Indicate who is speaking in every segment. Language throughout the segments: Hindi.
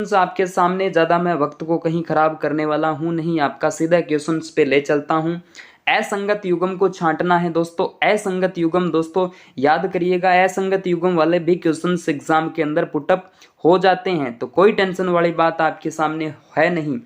Speaker 1: आपके सामने, ज़्यादा मैं वक्त को कहीं खराब करने वाला हूं नहीं, आपका सीधा क्वेश्चंस पे ले चलता हूं। असंगत युग्म को छांटना है दोस्तों। असंगत युग्म दोस्तों याद करिएगा, असंगत युग्म वाले भी क्वेश्चंस एग्जाम के अंदर पुटअप हो जाते हैं, तो कोई टेंशन वाली बात आपके सामने है नहीं।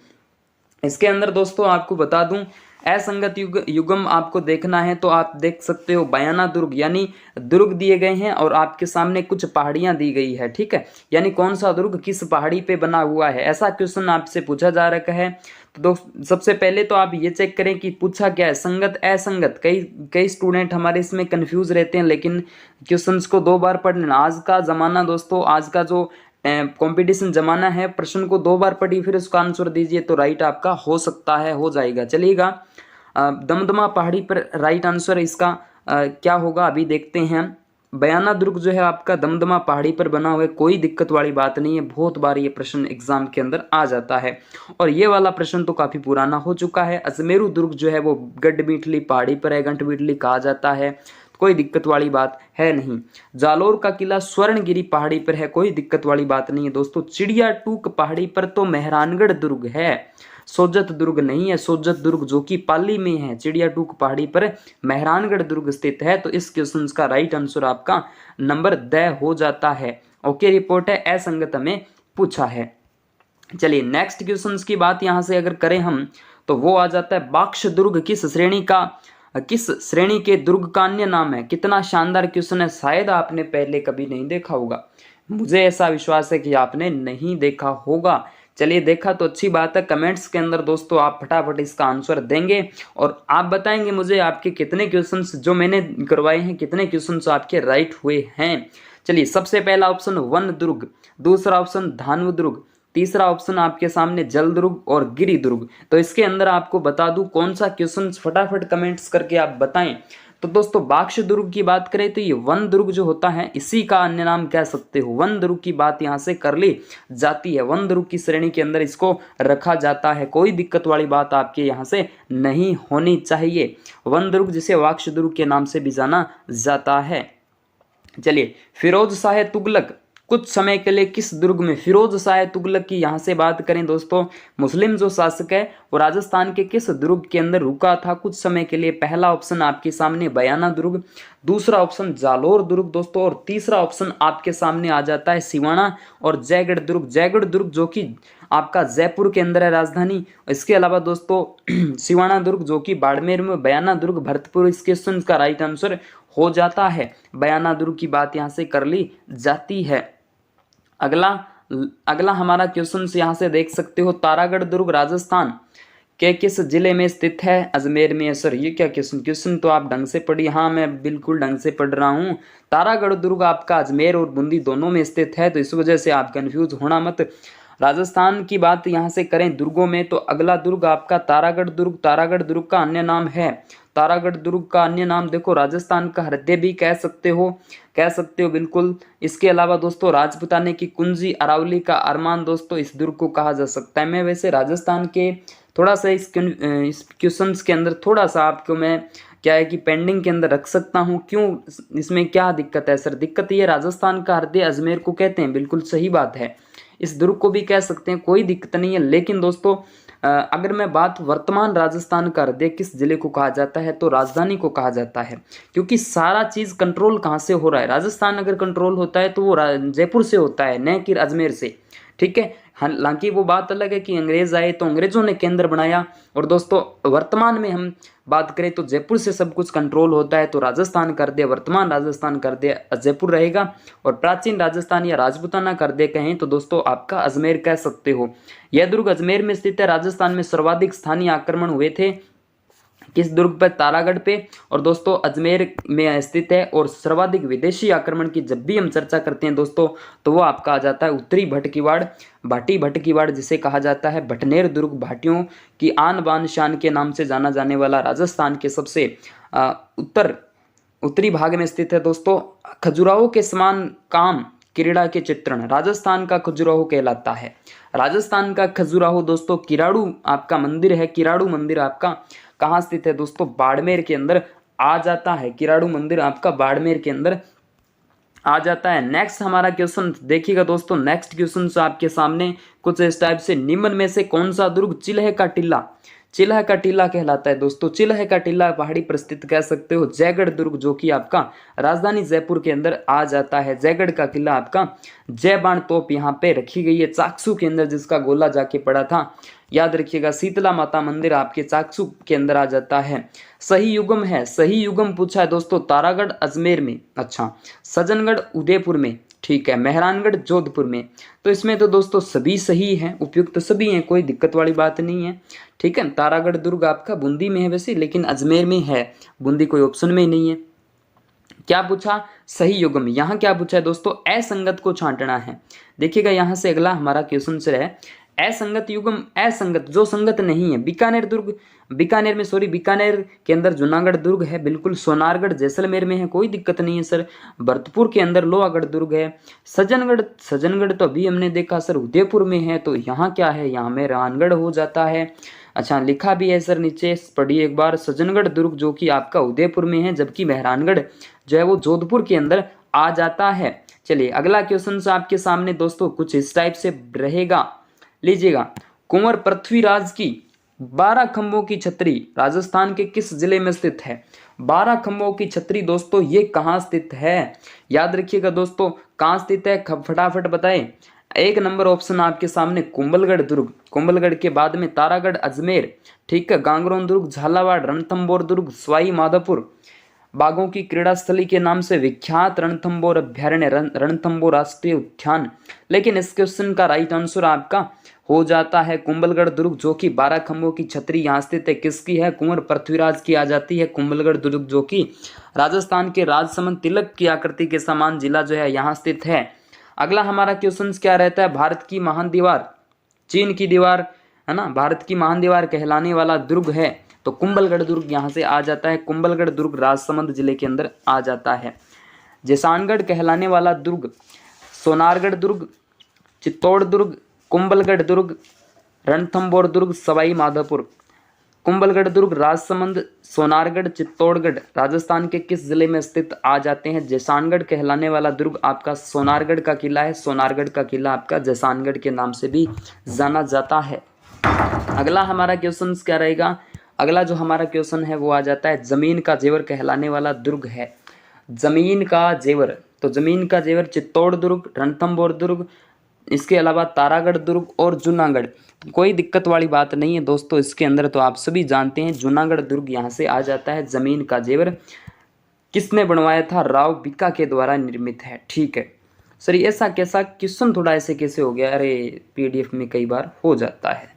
Speaker 1: इसके अंदर दोस्तों आपको बता दूं, असंगत युग्म आपको देखना है तो आप देख सकते हो बयाना दुर्ग, यानी दुर्ग दिए गए हैं और आपके सामने कुछ पहाड़ियां दी गई है, ठीक है। यानी कौन सा दुर्ग किस पहाड़ी पे बना हुआ है, ऐसा क्वेश्चन आपसे पूछा जा रखा है। तो दोस्त सबसे पहले तो आप ये चेक करें कि पूछा क्या है, संगत असंगत। कई कई स्टूडेंट हमारे इसमें कंफ्यूज रहते हैं, लेकिन क्वेश्चंस को 2 बार पढ़ लेना। आज का जमाना दोस्तों, आज का जो कंपटीशन जमाना है, प्रश्न को 2 बार पढ़ी फिर उसका आंसर दीजिए तो राइट आपका हो सकता है, हो जाएगा, चलिएगा। दमदमा पहाड़ी पर राइट आंसर इसका क्या होगा अभी देखते हैं। बयाना दुर्ग जो है आपका दमदमा पहाड़ी पर बना हुआ है, कोई दिक्कत वाली बात नहीं है, बहुत बार ये प्रश्न एग्जाम के अंदर आ जाता है। और ये वाला प्रश्न तो काफी पुराना हो चुका है। अजमेरू दुर्ग जो है वो गढ़बीटली पहाड़ी पर है, गंठबीटली कहा जाता है, कोई दिक्कत वाली बात है नहीं। जालोर का किला स्वर्णगिरी पहाड़ी पर है, कोई दिक्कत वाली बात नहीं है दोस्तों। चिड़िया टूक पहाड़ी पर तो मेहरानगढ़ दुर्ग है, सोजत दुर्ग नहीं है। सोजत दुर्ग जो कि पाली में है, चिड़िया टूक पहाड़ी पर मेहरानगढ़ दुर्ग स्थित है। तो इस क्वेश्चन का राइट आंसर आपका नंबर द हो जाता है। ओके, रिपोर्ट है असंगत में पूछा है। चलिए नेक्स्ट क्वेश्चन की बात यहां से अगर करें हम, तो वो आ जाता है बाक्ष दुर्ग किस श्रेणी के दुर्ग का अन्य नाम है। कितना शानदार क्वेश्चन है, शायद आपने पहले कभी नहीं देखा होगा, मुझे ऐसा विश्वास है कि आपने नहीं देखा होगा। चलिए देखा तो अच्छी बात है, कमेंट्स के अंदर दोस्तों आप फटाफट इसका आंसर देंगे और आप बताएंगे मुझे आपके कितने क्वेश्चंस जो मैंने करवाए हैं, कितने क्वेश्चंस आपके राइट हुए हैं। चलिए सबसे पहला ऑप्शन वन दुर्ग, दूसरा ऑप्शन धानु दुर्ग, तीसरा ऑप्शन आपके सामने जल दुर्ग और गिरी दुर्ग। तो इसके अंदर आपको बता दूं कौन सा क्वेश्चन, फटाफट कमेंट्स करके आप बताएं। तो दोस्तों बाक्ष दुर्ग की बात करें तो ये वन दुर्ग जो होता है इसी का अन्य नाम कह सकते हो। वन दुर्ग की बात यहाँ से कर ली जाती है, वन दुर्ग की श्रेणी के अंदर इसको रखा जाता है, कोई दिक्कत वाली बात आपके यहाँ से नहीं होनी चाहिए। वन दुर्ग जिसे वाक्ष दुर्ग के नाम से भी जाना जाता है। चलिए फिरोज शाह तुगलक कुछ समय के लिए किस दुर्ग में, फिरोज शाह तुगलक की यहां से बात करें दोस्तों, मुस्लिम जो शासक है वो राजस्थान के किस दुर्ग के अंदर रुका था कुछ समय के लिए। पहला ऑप्शन आपके सामने बयाना दुर्ग, दूसरा ऑप्शन जालोर दुर्ग दोस्तों, और तीसरा ऑप्शन आपके सामने आ जाता है सिवाना और जयगढ़ दुर्ग। जयगढ़ दुर्ग जो कि आपका जयपुर के अंदर है राजधानी। इसके अलावा दोस्तों सिवाना दुर्ग जो कि बाड़मेर में, बयाना दुर्ग भरतपुर। इस क्वेश्चन का राइट आंसर हो जाता है बयाना दुर्ग की बात यहां से कर ली जाती है। अगला हमारा क्वेश्चन यहां से देख सकते हो, तारागढ़ दुर्ग राजस्थान के किस जिले में स्थित है। अजमेर में है सर, ये क्या क्वेश्चन तो आप ढंग से पढ़िए। हाँ मैं बिल्कुल ढंग से पढ़ रहा हूँ। तारागढ़ दुर्ग आपका अजमेर और बूंदी दोनों में स्थित है, तो इस वजह से आप कंफ्यूज होना मत। राजस्थान की बात यहाँ से करें दुर्गों में, तो अगला दुर्ग आपका तारागढ़ दुर्ग। तारागढ़ दुर्ग का अन्य नाम है, तारागढ़ दुर्ग का अन्य नाम देखो राजस्थान का हृदय भी कह सकते हो बिल्कुल। इसके अलावा दोस्तों राजपुताने की कुंजी, अरावली का अरमान दोस्तों इस दुर्ग को कहा जा सकता है। मैं वैसे राजस्थान के थोड़ा सा इस क्वेश्चंस के अंदर थोड़ा सा आपको मैं क्या है कि पेंडिंग के अंदर रख सकता हूं। क्यों, इसमें क्या दिक्कत है सर? दिक्कत ये राजस्थान का हृदय अजमेर को कहते हैं, बिल्कुल सही बात है। इस दुर्ग को भी कह सकते हैं, कोई दिक्कत नहीं है। लेकिन दोस्तों अगर मैं बात वर्तमान राजस्थान का हृदय किस जिले को कहा जाता है, तो राजधानी को कहा जाता है। क्योंकि सारा चीज कंट्रोल कहाँ से हो रहा है, राजस्थान अगर कंट्रोल होता है तो वो जयपुर से होता है, न कि अजमेर से, ठीक है। हालांकि वो बात अलग है कि अंग्रेज आए तो अंग्रेजों ने केंद्र बनाया, और दोस्तों वर्तमान में हम बात करें तो जयपुर से सब कुछ कंट्रोल होता है। तो राजस्थान कर दे, वर्तमान राजस्थान कर दे जयपुर रहेगा, और प्राचीन राजस्थान या राजपूताना कर दे कहें तो दोस्तों आपका अजमेर कह सकते हो। यह दुर्ग अजमेर में स्थित है। राजस्थान में सर्वाधिक स्थानीय आक्रमण हुए थे किस दुर्ग पर? तारागढ़ पे, और दोस्तों अजमेर में स्थित है। और सर्वाधिक विदेशी आक्रमण की जब भी हम चर्चा करते हैं दोस्तों, तो वो आपका आ जाता है उत्तरी भटकीवाड़, भाटी भटकीवाड़ जिसे कहा जाता है। भटनेर दुर्ग भाटियों की आन बान शान के नाम से जाना जाने वाला राजस्थान के सबसे उत्तरी भाग में स्थित है दोस्तों। खजुराहो के समान काम क्रीड़ा के चित्रण, राजस्थान का खजुराहो कहलाता है। राजस्थान का खजुराहो दोस्तों किराड़ू आपका मंदिर है। किराड़ू मंदिर आपका कहाँ स्थित है दोस्तों? बाड़मेर के अंदर आ जाता है। किराड़ू मंदिर आपका बाड़मेर के अंदर आ जाता है। नेक्स्ट हमारा क्वेश्चन देखिएगा दोस्तों, नेक्स्ट क्वेश्चन आपके सामने कुछ इस टाइप से, निम्न में से कौन सा दुर्ग चिल्हे का टीला, चिल्हे का टीला कहलाता है दोस्तों। चिल्हे का टीला पहाड़ी पर स्थित कह सकते हो जयगढ़ दुर्ग, जो कि आपका राजधानी जयपुर के अंदर आ जाता है। जयगढ़ का किला आपका जय बाण तोप यहाँ पे रखी गई है चाकसू के अंदर, जिसका गोला जाके पड़ा था, याद रखिएगा। शीतला माता मंदिर आपके चाकसू के अंदर आ जाता है। सही युगम है, सही युगम पूछा है दोस्तों, तारागढ़ अजमेर में, अच्छा, सज्जनगढ़ उदयपुर में, ठीक है, मेहरानगढ़ जोधपुर में। तो इसमें तो दोस्तों सभी सही हैं, उपयुक्त सभी हैं, कोई दिक्कत वाली बात नहीं है, ठीक है। तारागढ़ दुर्ग आपका बूंदी में है वैसे, लेकिन अजमेर में है, बूंदी कोई ऑप्शन में नहीं है। क्या पूछा, सही युगम। यहाँ क्या पूछा है दोस्तों, असंगत को छांटना है। देखिएगा यहाँ से अगला हमारा क्वेश्चन से है असंगत युगम, असंगत जो संगत नहीं है। बीकानेर दुर्ग, बीकानेर में सॉरी, बीकानेर के अंदर जूनागढ़ दुर्ग है, बिल्कुल। सोनारगढ़ जैसलमेर में है, कोई दिक्कत नहीं है सर। भरतपुर के अंदर लोहागढ़ दुर्ग है। सज्जनगढ़, सज्जनगढ़ तो अभी हमने देखा सर उदयपुर में है, तो यहाँ क्या है, यहाँ में रानगढ़ हो जाता है। अच्छा, लिखा भी है सर नीचे, पढ़िए एक बार, सज्जनगढ़ दुर्ग जो कि आपका उदयपुर में है, जबकि मेहरानगढ़ जो है वो जोधपुर के अंदर आ जाता है। चलिए अगला क्वेश्चन आपके सामने दोस्तों कुछ इस टाइप से रहेगा, लीजिएगा। कुंवर पृथ्वीराज की 12 खंभों की छतरी राजस्थान के किस जिले में स्थित है। 12 खंभों की छतरी दोस्तों ये कहाँ स्थित है, याद रखिएगा दोस्तों, कहाँ स्थित है, फटाफट बताएं। एक नंबर ऑप्शन आपके सामने कुंभलगढ़ दुर्ग, कुंभलगढ़ के बाद में तारागढ़ अजमेर, ठीक है, गांगरोन दुर्ग, झालावाड़, रणथंभौर दुर्ग, सवाई माधोपुर। बाघों की क्रीड़ा स्थली के नाम से विख्यात रणथंभौर अभ्यारण्य, रणथंभौर राष्ट्रीय उद्यान। लेकिन इस क्वेश्चन का राइट आंसर आपका हो जाता है कुंभलगढ़ दुर्ग, जो कि 12 खंभों की छतरी यहाँ स्थित है। किसकी है, कुंवर पृथ्वीराज की आ जाती है कुंभलगढ़ दुर्ग, जो कि राजस्थान के राजसमंद तिलक की आकृति के समान जिला जो है यहाँ स्थित है। अगला हमारा क्वेश्चन क्या रहता है, भारत की महान दीवार, चीन की दीवार है ना, भारत की महान दीवार कहलाने वाला दुर्ग है, तो कुंभलगढ़ दुर्ग यहाँ से आ जाता है। कुंभलगढ़ दुर्ग राजसमंद जिले के अंदर आ जाता है। जैसानगढ़ कहलाने वाला दुर्ग, सोनारगढ़ दुर्ग, चित्तौड़ दुर्ग, कुंभलगढ़ दुर्ग, रणथंभौर दुर्ग, सवाई माधोपुर। कुंभलगढ़ दुर्ग, राजसमंद, सोनारगढ़, चित्तौड़गढ़ राजस्थान के किस जिले में स्थित आ जाते हैं। जैसानगढ़ कहलाने वाला दुर्ग आपका सोनारगढ़ का किला है, सोनारगढ़ का किला आपका जैसानगढ़ के नाम से भी जाना जाता है। अगला हमारा क्वेश्चन क्या रहेगा, अगला जो हमारा क्वेश्चन है वो आ जाता है जमीन का जेवर कहलाने वाला दुर्ग है। जमीन का जेवर, तो जमीन का जेवर चित्तौड़ दुर्ग, रणथंभौर दुर्ग, इसके अलावा तारागढ़ दुर्ग और जूनागढ़। कोई दिक्कत वाली बात नहीं है दोस्तों, इसके अंदर तो आप सभी जानते हैं जूनागढ़ दुर्ग यहाँ से आ जाता है। जमीन का जेवर किसने बनवाया था, राव बिका के द्वारा निर्मित है, ठीक है सर। ऐसा कैसा क्वेश्चन, थोड़ा ऐसे कैसे हो गया, अरे पीडीएफ में कई बार हो जाता है।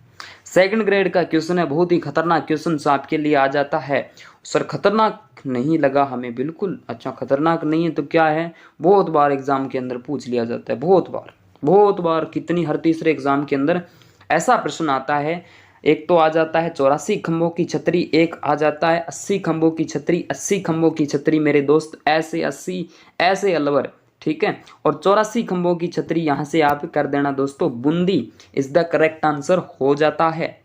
Speaker 1: सेकंड ग्रेड का क्वेश्चन है, बहुत ही खतरनाक क्वेश्चन आपके लिए आ जाता है। सर खतरनाक नहीं लगा हमें, बिल्कुल अच्छा खतरनाक नहीं है तो क्या है, बहुत बार एग्जाम के अंदर पूछ लिया जाता है, बहुत बार, कितनी, हर तीसरे एग्जाम के अंदर ऐसा प्रश्न आता है। एक तो आ जाता है 84 खंभों की छतरी, एक आ जाता है 80 खंभों की छतरी। 80 खंभों की छतरी मेरे दोस्त, ऐसे 80 ऐसे अलवर, ठीक है, और 84 खंभों की छतरी यहाँ से आप कर देना दोस्तों, Bundi is the correct answer हो जाता है।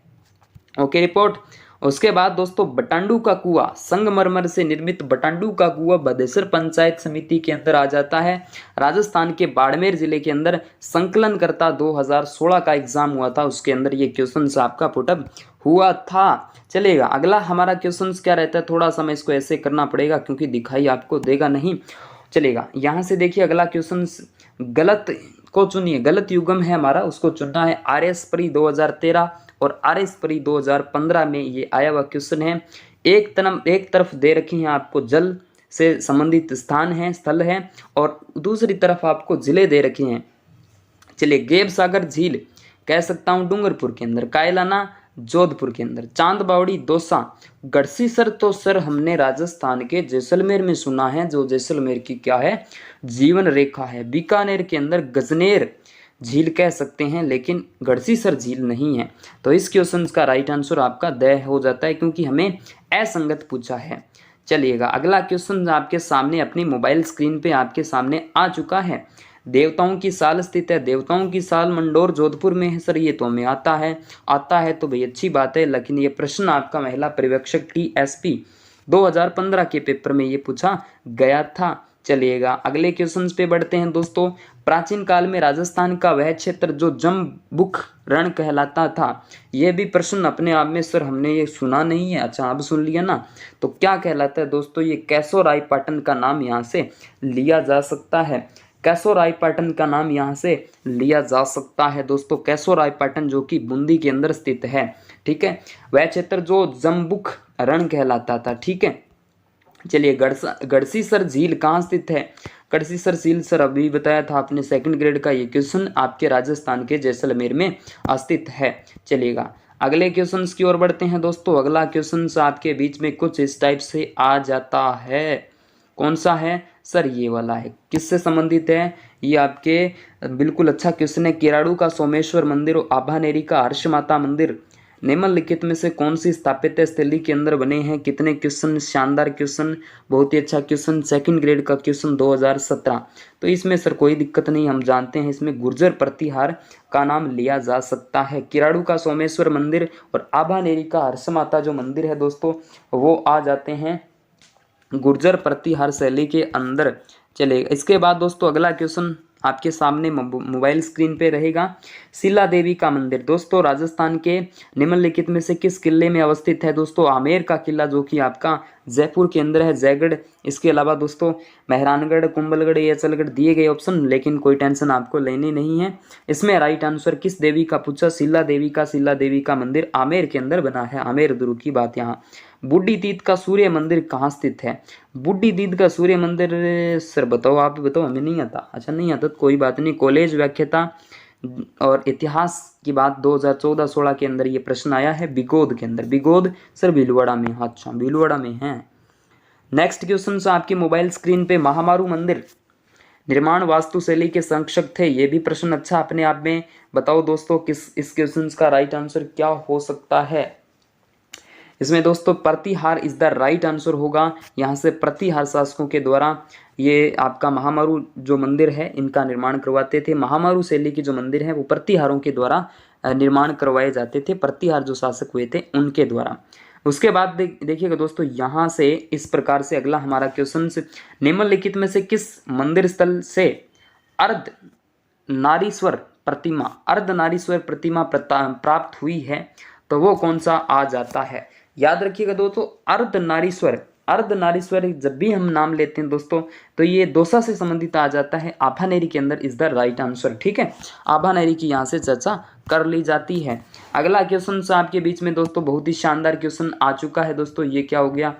Speaker 1: Okay report. उसके बाद दोस्तों बटांडू का कुआं, संगमरमर से निर्मित बटांडू का कुआं बदेसर पंचायत समिति के अंदर आ जाता है। राजस्थान के बाड़मेर जिले के अंदर संकलनकर्ता 2016 का एग्जाम हुआ था, उसके अंदर ये क्वेश्चन आपका पुटअप हुआ था। चलेगा अगला हमारा क्वेश्चन क्या रहता है, थोड़ा सा मैं इसको ऐसे करना पड़ेगा क्योंकि दिखाई आपको देगा नहीं। चलेगा यहाँ से देखिए अगला क्वेश्चन, गलत को चुनिए, गलत युगम है हमारा, उसको चुनना है। RS परी 2013 और RS परी 2015 में ये आया हुआ क्वेश्चन है। एक तरफ दे रखी हैं आपको जल से संबंधित स्थान है, स्थल है, और दूसरी तरफ आपको जिले दे रखे हैं। चलिए गेब सागर झील कह सकता हूँ डूंगरपुर के अंदर, कायलाना जोधपुर के अंदर, चांद बावड़ी दौसा, गढ़सीसर तो सर हमने राजस्थान के जैसलमेर में सुना है, जो जैसलमेर की क्या है, जीवन रेखा है। बीकानेर के अंदर गजनेर झील कह सकते हैं, लेकिन गढ़सीसर झील नहीं है। तो इस क्वेश्चन का राइट आंसर आपका द हो जाता है, क्योंकि हमें असंगत पूछा है। चलिएगा अगला क्वेश्चन आपके सामने अपनी मोबाइल स्क्रीन पे आपके सामने आ चुका है। देवताओं की साल स्थित है, देवताओं की साल मंडोर जोधपुर में है सर, ये तो हमें आता है तो भाई अच्छी बात है, लेकिन ये प्रश्न आपका महिला पर्यवेक्षक TSP 2015 के पेपर में ये पूछा गया था। चलिएगा अगले क्वेश्चन पे बढ़ते हैं दोस्तों। प्राचीन काल में राजस्थान का वह क्षेत्र जो जम्बुक रण कहलाता था, यह भी प्रश्न अपने आप में सर हमने ये सुना नहीं है, अच्छा अब सुन लिया ना। तो क्या कहलाता है दोस्तों, ये केशोरायपाटन का नाम यहाँ से लिया जा सकता है। केशोरायपाटन का नाम यहाँ से लिया जा सकता है दोस्तों, केशोरायपाटन जो कि बूंदी के अंदर स्थित है। ठीक है, वह क्षेत्र जो जम्बुक रण कहलाता था। ठीक है, चलिए गढ़सीसर झील कहाँ स्थित है। गढ़सीसर झील सर अभी बताया था आपने सेकंड ग्रेड का, ये क्वेश्चन आपके राजस्थान के जैसलमेर में स्थित है। चलिएगा अगले क्वेश्चन की ओर बढ़ते हैं दोस्तों। अगला क्वेश्चन आपके बीच में कुछ इस टाइप से आ जाता है। कौन सा है सर, ये वाला है। किससे संबंधित है ये आपके, बिल्कुल अच्छा क्वेश्चन है। किराड़ू का सोमेश्वर मंदिर और आभानेरी का हर्ष माता मंदिर निम्नलिखित में से कौन सी स्थापित स्थली के अंदर बने हैं। कितने क्वेश्चन, शानदार क्वेश्चन, बहुत ही अच्छा क्वेश्चन, सेकंड ग्रेड का क्वेश्चन 2017। तो इसमें सर कोई दिक्कत नहीं, हम जानते हैं इसमें गुर्जर प्रतिहार का नाम लिया जा सकता है। किराड़ू का सोमेश्वर मंदिर और आभानेरी का हर्ष माता जो मंदिर है दोस्तों, वो आ जाते हैं गुर्जर प्रतिहार शैली के अंदर। चलिए इसके बाद दोस्तों अगला क्वेश्चन आपके सामने मोबाइल स्क्रीन पे रहेगा। शिला देवी का मंदिर दोस्तों राजस्थान के निम्नलिखित में से किस किले में अवस्थित है दोस्तों। आमेर का किला जो कि आपका जयपुर के अंदर है, जयगढ़। इसके अलावा दोस्तों मेहरानगढ़, कुंभलगढ़, येचलगढ़ दिए गए ऑप्शन, लेकिन कोई टेंशन आपको लेनी नहीं है। इसमें राइट आंसर किस देवी का पूछा, शिला देवी का। शिला देवी का मंदिर आमेर के अंदर बना है, आमेर दुर्ग की बात यहाँ। बूढ़ी दीद का सूर्य मंदिर कहाँ स्थित है। बूढ़ी दीद का सूर्य मंदिर सर बताओ, आप बताओ, हमें नहीं आता। अच्छा नहीं आता तो कोई बात नहीं। कॉलेज व्याख्याता और इतिहास की बात 2014-16 के अंदर ये प्रश्न आया है, बिगोद के अंदर। बिगोद सर भीलवाड़ा में, अच्छा भीलवाड़ा में है। नेक्स्ट क्वेश्चन से आपकी मोबाइल स्क्रीन पे महामारू मंदिर निर्माण वास्तुशैली के संरक्षक थे, ये भी प्रश्न अच्छा अपने आप में। बताओ दोस्तों किस इस क्वेश्चन का राइट आंसर क्या हो सकता है। इसमें दोस्तों प्रतिहार इज द राइट आंसर होगा। यहाँ से प्रतिहार शासकों के द्वारा ये आपका महामारू जो मंदिर है इनका निर्माण करवाते थे। महामारू शैली के जो मंदिर है वो प्रतिहारों के द्वारा निर्माण करवाए जाते थे, प्रतिहार जो शासक हुए थे उनके द्वारा। उसके बाद देखिएगा दोस्तों यहाँ से इस प्रकार से अगला हमारा क्वेश्चन, निम्नलिखित में से किस मंदिर स्थल से अर्ध नारीश्वर प्रतिमा प्राप्त हुई है, तो वो कौन सा आ जाता है। याद रखिएगा दोस्तों अर्धनारीश्वर जब भी हम नाम लेते हैं दोस्तों तो ये दौसा से संबंधित आ जाता है। आभानेरी के अंदर इज द राइट आंसर। ठीक है, आभानेरी की यहाँ से चर्चा कर ली जाती है। अगला क्वेश्चन आपके बीच में दोस्तों बहुत ही शानदार क्वेश्चन आ चुका है दोस्तों। ये क्या हो गया,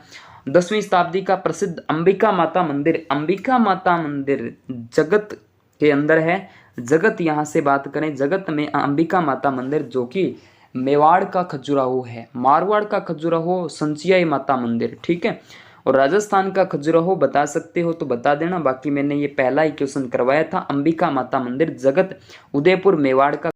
Speaker 1: 10वीं शताब्दी का प्रसिद्ध अंबिका माता मंदिर। अंबिका माता मंदिर जगत के अंदर है। जगत यहाँ से बात करें, जगत में अंबिका माता मंदिर जो कि मेवाड़ का खजुराहो है, मारवाड़ का खजुराहो संचियाई माता मंदिर। ठीक है, और राजस्थान का खजुराहो बता सकते हो तो बता देना, बाकी मैंने ये पहला ही क्वेश्चन करवाया था। अंबिका माता मंदिर जगत, उदयपुर, मेवाड़ का